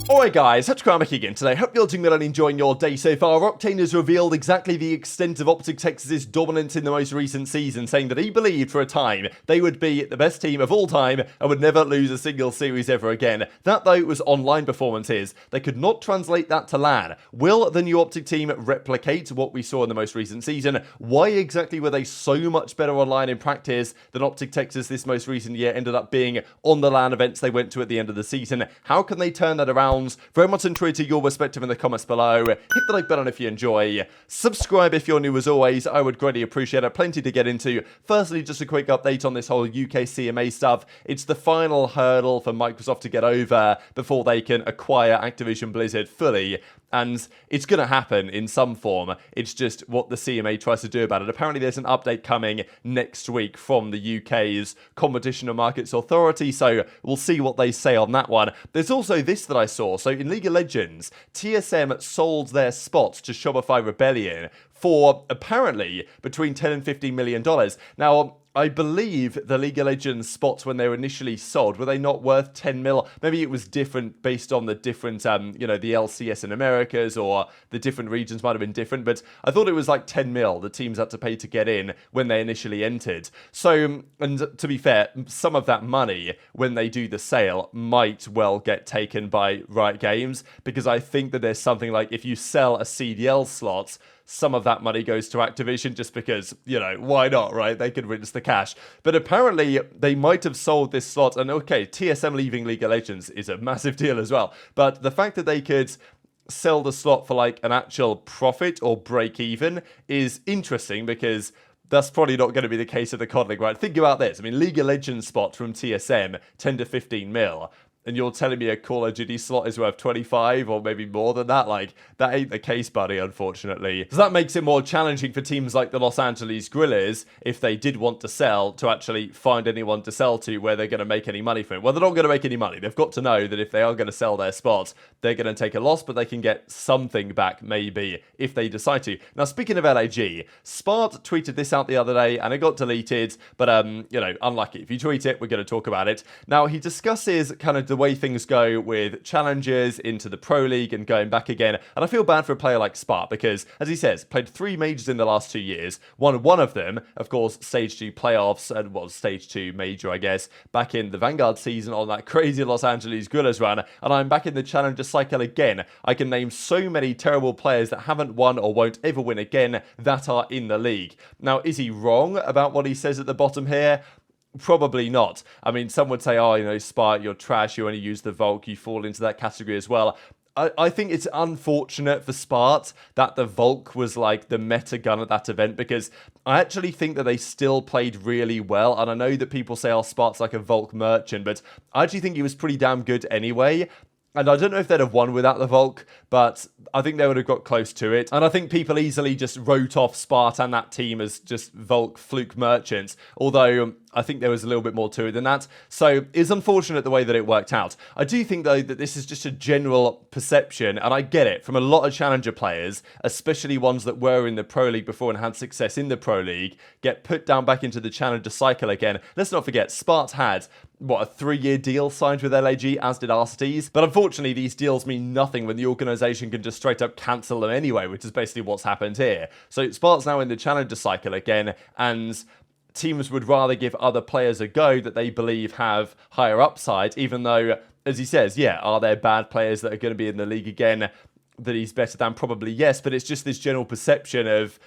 Alright guys, HyDra again today. Hope you're doing well and enjoying your day so far. Octane has revealed exactly the extent of OpTic Texas' dominance in the most recent season, saying that he believed for a time they would be the best team of all time and would never lose a single series ever again. That though was online performances. They could not translate that to LAN. Will the new OpTic team replicate what we saw in the most recent season? Why exactly were they so much better online in practice than OpTic Texas this most recent year ended up being on the LAN events they went to at the end of the season? How can they turn that around? Very much intrigued to your perspective in the comments below. Hit the like button if you enjoy. Subscribe if you're new as always. I would greatly appreciate it. Plenty to get into. Firstly, just a quick update on this whole UK CMA stuff. It's the final hurdle for Microsoft to get over before they can acquire Activision Blizzard fully. And it's going to happen in some form. It's just what the CMA tries to do about it. Apparently, there's an update coming next week from the UK's Competition and Markets Authority, so we'll see what they say on that one. There's also this that I saw. So in League of Legends, TSM sold their spots to Shopify Rebellion for apparently between $10 and $15 million. Now, I believe the League of Legends spots when they were initially sold, were they not worth 10 mil? Maybe it was different based on the different, the LCS in Americas, or the different regions might have been different, but I thought it was like 10 mil the teams had to pay to get in when they initially entered. So, and to be fair, some of that money, when they do the sale, might well get taken by Riot Games, because I think that there's something like, if you sell a CDL slot, some of that money goes to Activision just because, why not, right? They could rinse the cash. But apparently, they might have sold this slot. And okay, TSM leaving League of Legends is a massive deal as well. But the fact that they could sell the slot for like an actual profit or break even is interesting, because that's probably not going to be the case of the COD League, right? Think about this. I mean, League of Legends spot from TSM, 10 to 15 mil. And you're telling me a Call of Duty slot is worth 25 or maybe more than that? Like, that ain't the case, buddy, unfortunately. So that makes it more challenging for teams like the Los Angeles Guerrillas, if they did want to sell, to actually find anyone to sell to where they're going to make any money from it. Well, they're not going to make any money. They've got to know that if they are going to sell their spots, they're going to take a loss, but they can get something back, maybe, if they decide to. Now, speaking of LAG, Spart tweeted this out the other day, and it got deleted, but, unlucky. If you tweet it, we're going to talk about it. Now, he discusses kind of the way things go with challenges into the Pro League and going back again. And I feel bad for a player like Spart because, as he says, played 3 majors in the last 2 years. Won one of them, of course, Stage 2 playoffs, and well, Stage 2 major, I guess, back in the Vanguard season on that crazy Los Angeles Guerrillas run. And I'm back in the challenger cycle again. I can name so many terrible players that haven't won or won't ever win again that are in the league. Now, is he wrong about what he says at the bottom here? Probably not. I mean, some would say, Spart, you're trash, you only use the Volk, you fall into that category as well. I think it's unfortunate for Spart that the Volk was like the meta gun at that event, because I actually think that they still played really well. And I know that people say, Spart's like a Volk merchant, but I actually think he was pretty damn good anyway. And I don't know if they'd have won without the Volk, but I think they would have got close to it. And I think people easily just wrote off Spart and that team as just Volk fluke merchants, although I think there was a little bit more to it than that. So it's unfortunate the way that it worked out. I do think, though, that this is just a general perception, and I get it, from a lot of challenger players, especially ones that were in the Pro League before and had success in the Pro League, get put down back into the challenger cycle again. Let's not forget, Spart had, a 3-year deal signed with LAG, as did RCTs. But unfortunately, these deals mean nothing when the organisation can just straight up cancel them anyway, which is basically what's happened here. So Spart's now in the challenger cycle again, and teams would rather give other players a go that they believe have higher upside, even though, as he says, are there bad players that are going to be in the league again that he's better than? Probably yes, but it's just this general perception of,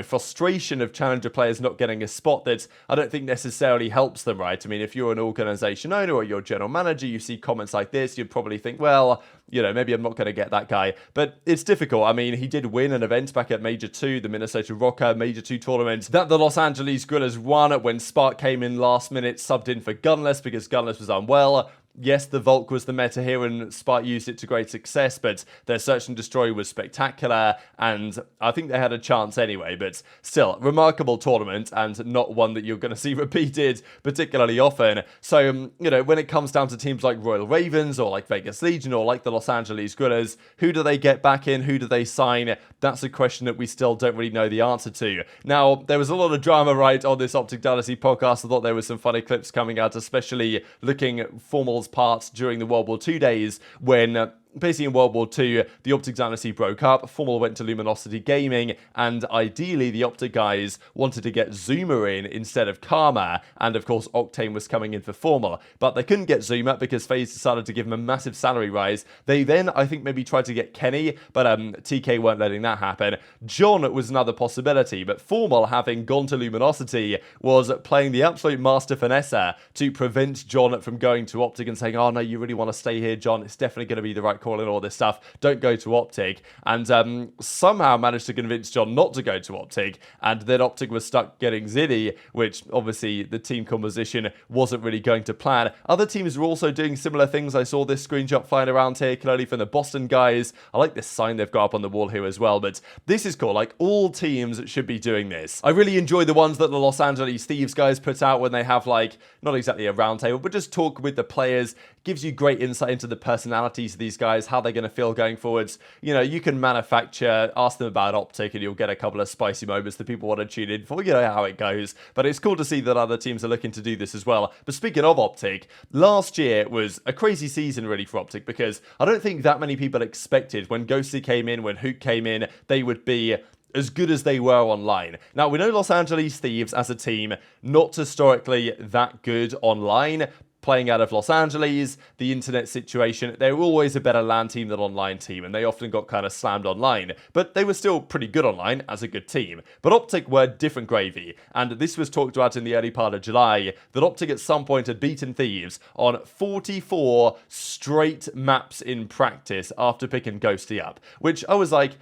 frustration of challenger players not getting a spot that I don't think necessarily helps them, right? I mean, if you're an organisation owner or you're a general manager, you see comments like this, you'd probably think, well, maybe I'm not going to get that guy. But it's difficult. I mean, he did win an event back at Major 2, the Minnesota Rocker Major 2 tournament, that the Los Angeles Guerrillas won when Spart came in last minute, subbed in for Gunless because Gunless was unwell. Yes, the Volk was the meta here and Spart used it to great success, but their Search and Destroy was spectacular, and I think they had a chance anyway. But still, remarkable tournament, and not one that you're going to see repeated particularly often. So, when it comes down to teams like Royal Ravens or like Vegas Legion or like the Los Angeles Guerrillas, who do they get back in? Who do they sign? That's a question that we still don't really know the answer to. Now, there was a lot of drama, right, on this OpTic Dallasy podcast. I thought there were some funny clips coming out, especially looking at Formal's parts during the World War II days when basically in World War II, the OpTic dynasty broke up, Formal went to Luminosity Gaming, and ideally the OpTic guys wanted to get Zuma in instead of Karma, and of course Octane was coming in for Formal, but they couldn't get Zuma because FaZe decided to give him a massive salary rise. They then, I think, maybe tried to get Kenny, but TK weren't letting that happen. John was another possibility, but Formal, having gone to Luminosity, was playing the absolute master finesser to prevent John from going to OpTic and saying, oh no, you really want to stay here, John, it's definitely going to be the right call and all this stuff, don't go to OpTic, and somehow managed to convince John not to go to OpTic, and then OpTic was stuck getting Ziddy, which obviously the team composition wasn't really going to plan. Other teams were also doing similar things. I saw this screenshot flying around here, clearly from the Boston guys. I like this sign they've got up on the wall here as well, but this is cool. Like, all teams should be doing this. I really enjoy the ones that the Los Angeles Thieves guys put out when they have, like, not exactly a roundtable, but just talk with the players. Gives you great insight into the personalities of these guys, how they're going to feel going forwards. You know, you can manufacture, ask them about OpTic, and you'll get a couple of spicy moments that people want to tune in for. You know how it goes. But it's cool to see that other teams are looking to do this as well. But speaking of OpTic, last year was a crazy season really for OpTic, because I don't think that many people expected when Ghosty came in, when Hook came in, they would be as good as they were online. Now, we know Los Angeles Thieves as a team, not historically that good online. Playing out of Los Angeles, the internet situation, they were always a better LAN team than online team, and they often got kind of slammed online, but they were still pretty good online as a good team. But OpTic were different gravy, and this was talked about in the early part of July, that OpTic at some point had beaten Thieves on 44 straight maps in practice after picking Ghosty up, which I was like,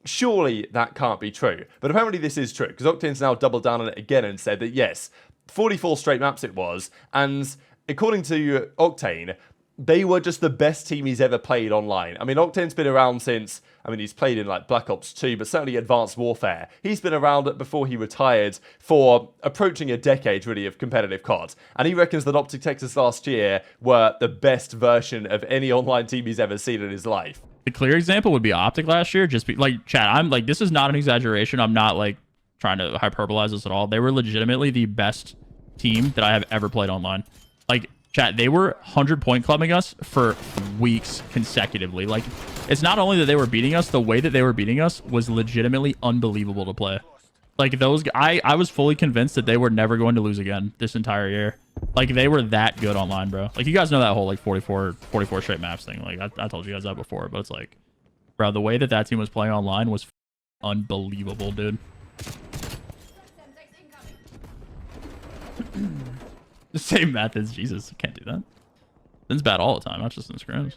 surely that can't be true. But apparently this is true, because Octane's now doubled down on it again and said that yes, 44 straight maps it was, and according to Octane, they were just the best team he's ever played online. I mean, Octane's been around since, I mean, he's played in like Black Ops 2, but certainly Advanced Warfare. He's been around before he retired for approaching a decade, really, of competitive COD. And he reckons that OpTic Texas last year were the best version of any online team he's ever seen in his life. The clear example would be OpTic last year. Just be like, chat, I'm like, this is not an exaggeration. I'm not like trying to hyperbolize this at all. They were legitimately the best team that I have ever played online. Like, chat, they were 100-point clubbing us for weeks consecutively. Like, it's not only that they were beating us, the way that they were beating us was legitimately unbelievable to play. Like, those, I was fully convinced that they were never going to lose again this entire year. Like, they were that good online, bro. Like, you guys know that whole, like, 44 straight maps thing. Like, I told you guys that before, but it's like, bro, the way that that team was playing online was unbelievable, dude. The same methods, Jesus, can't do that. It's bad all the time, not just in scrims.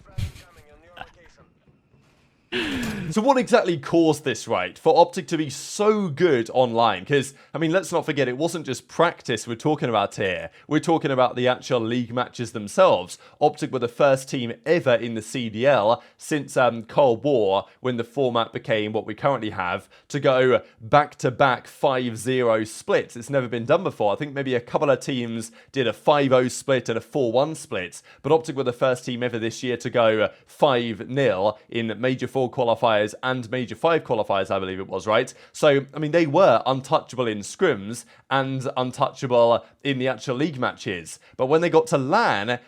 So what exactly caused this, right, for OpTic to be so good online? Because, I mean, let's not forget, it wasn't just practice we're talking about here. We're talking about the actual league matches themselves. OpTic were the first team ever in the CDL since Cold War, when the format became what we currently have, to go back-to-back 5-0 splits. It's never been done before. I think maybe a couple of teams did a 5-0 split and a 4-1 split, but OpTic were the first team ever this year to go 5-0 in Major 4 qualifiers and Major 5 qualifiers, I believe it was, right? So, I mean, they were untouchable in scrims and untouchable in the actual league matches. But when they got to LAN,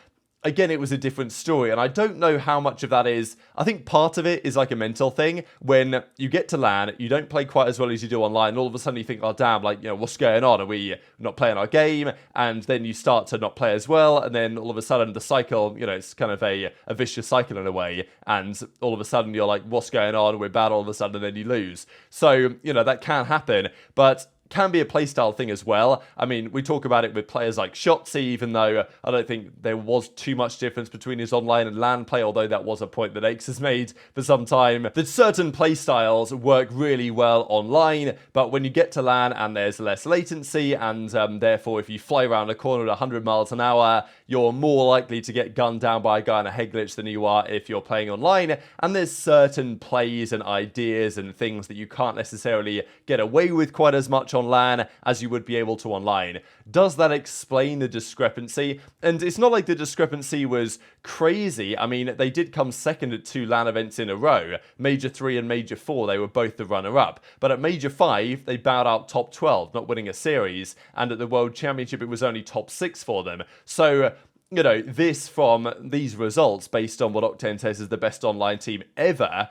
again, it was a different story, and I don't know how much of that is. I think part of it is like a mental thing. When you get to LAN, you don't play quite as well as you do online, and all of a sudden you think, oh damn, like, you know, what's going on? Are we not playing our game? And then you start to not play as well, and then all of a sudden the cycle, you know, it's kind of a vicious cycle in a way, and all of a sudden you're like, what's going on? We're bad all of a sudden, and then you lose. So, you know, that can happen, but can be a playstyle thing as well. I mean, we talk about it with players like Shotzzy, even though I don't think there was too much difference between his online and LAN play, although that was a point that X has made for some time, that certain playstyles work really well online, but when you get to LAN and there's less latency, and therefore if you fly around a corner at 100 miles an hour, you're more likely to get gunned down by a guy in a head glitch than you are if you're playing online, and there's certain plays and ideas and things that you can't necessarily get away with quite as much on LAN as you would be able to online. Does that explain the discrepancy? And it's not like the discrepancy was crazy. I mean, they did come second at 2 LAN events in a row. Major 3 and Major 4, they were both the runner-up. But at Major 5, they bowed out top 12, not winning a series. And at the World Championship, it was only top 6 for them. So you know, this from these results based on what Octane says is the best online team ever,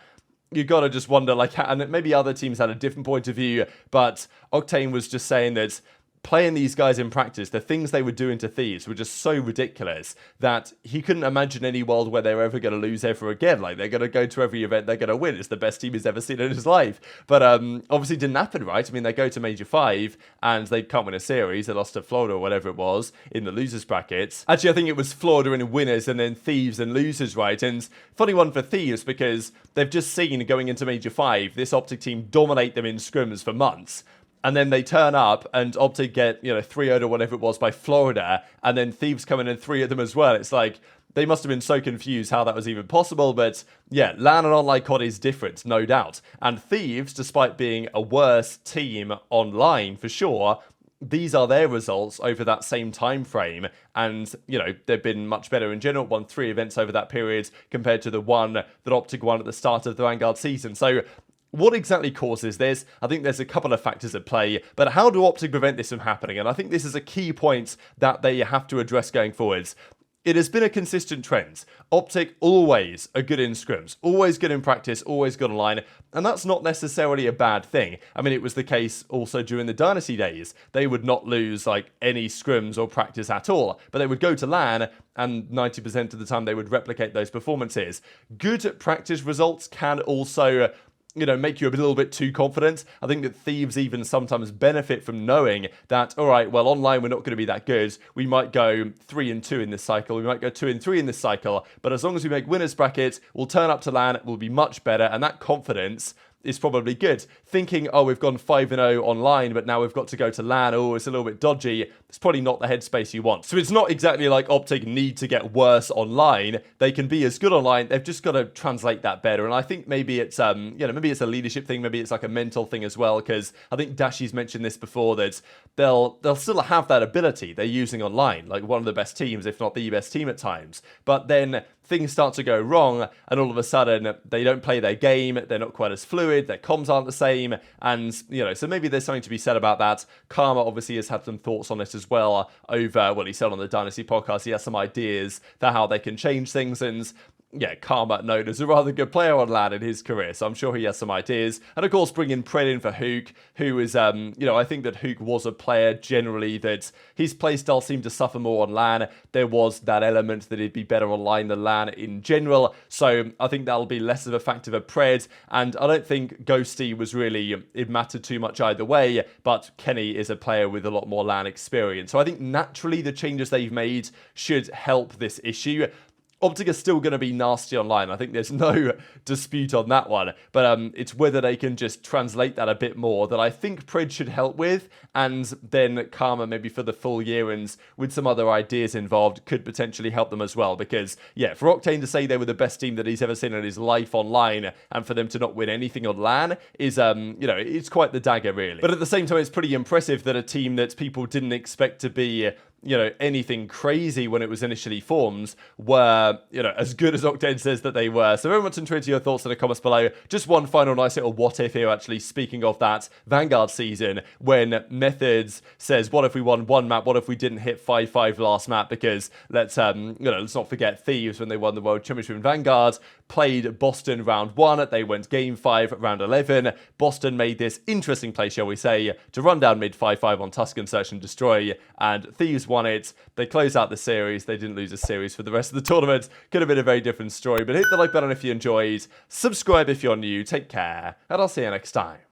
you got to just wonder, like, and maybe other teams had a different point of view, but Octane was just saying that playing these guys in practice, the things they were doing to Thieves were just so ridiculous that he couldn't imagine any world where they were ever going to lose ever again. Like, they're going to go to every event, they're going to win. It's the best team he's ever seen in his life. But obviously it didn't happen, right? I mean, they go to Major 5 and they can't win a series. They lost to Florida or whatever it was in the losers brackets. Actually, I think it was Florida in winners and then Thieves and losers, right? And funny one for Thieves because they've just seen going into Major 5, this OpTic team dominate them in scrims for months. And then they turn up and OpTic get, 3-0 or whatever it was by Florida. And then Thieves come in and 3 at them as well. It's like, they must have been so confused how that was even possible. But yeah, LAN and online COD is different, no doubt. And Thieves, despite being a worse team online for sure, these are their results over that same time frame. And, they've been much better in general, won 3 events over that period compared to the one that OpTic won at the start of the Vanguard season. So what exactly causes this? I think there's a couple of factors at play, but how do OpTic prevent this from happening? And I think this is a key point that they have to address going forwards. It has been a consistent trend. OpTic always are good in scrims, always good in practice, always good online, and that's not necessarily a bad thing. I mean, it was the case also during the Dynasty days. They would not lose like any scrims or practice at all, but they would go to LAN and 90% of the time they would replicate those performances. Good practice results can also make you a little bit too confident. I think that Thieves even sometimes benefit from knowing that, all right, well, online we're not going to be that good. We might go 3-2 in this cycle. We might go 2-3 in this cycle. But as long as we make winners brackets, we'll turn up to LAN, we'll be much better. And that confidence is probably good. Thinking, oh, we've gone 5-0 online, but now we've got to go to LAN, oh, it's a little bit dodgy. It's probably not the headspace you want. So it's not exactly like OpTic need to get worse online. They can be as good online. They've just got to translate that better. And I think maybe it's, maybe it's a leadership thing. Maybe it's like a mental thing as well. Because I think Dashy's mentioned this before, that they'll still have that ability they're using online, like one of the best teams, if not the best team at times. But then things start to go wrong, and all of a sudden they don't play their game, they're not quite as fluid, their comms aren't the same, and so maybe there's something to be said about that. Karma obviously has had some thoughts on it as well over what he said on the Dynasty podcast. He has some ideas for how they can change things, and yeah, Karma known as a rather good player on LAN in his career, so I'm sure he has some ideas. And of course, bringing Pred in for Hook, who is, I think that Hook was a player generally that his playstyle seemed to suffer more on LAN. There was that element that he'd be better online than LAN in general, so I think that'll be less of a factor for Pred. And I don't think Ghosty was really, it mattered too much either way, but Kenny is a player with a lot more LAN experience. So I think naturally the changes they've made should help this issue. OpTic is still going to be nasty online. I think there's no dispute on that one. But it's whether they can just translate that a bit more that I think Pred should help with. And then Karma maybe for the full year and with some other ideas involved could potentially help them as well. Because, yeah, for Octane to say they were the best team that he's ever seen in his life online and for them to not win anything on LAN is, it's quite the dagger, really. But at the same time, it's pretty impressive that a team that people didn't expect to be anything crazy when it was initially formed were, as good as Octane says that they were. So very much intrigued to your thoughts in the comments below. Just one final nice little what if here, actually, speaking of that Vanguard season, when MettalZ says, what if we won one map? What if we didn't hit 5-5 last map? Because let's not forget Thieves, when they won the World Championship in Vanguard, played Boston round 1. They went game 5 round 11. Boston made this interesting play, shall we say, to run down mid 5-5 on Tuscan Search and Destroy, and Thieves won it. They closed out the series. They didn't lose a series for the rest of the tournament. Could have been a very different story, but hit the like button if you enjoyed. Subscribe if you're new. Take care, and I'll see you next time.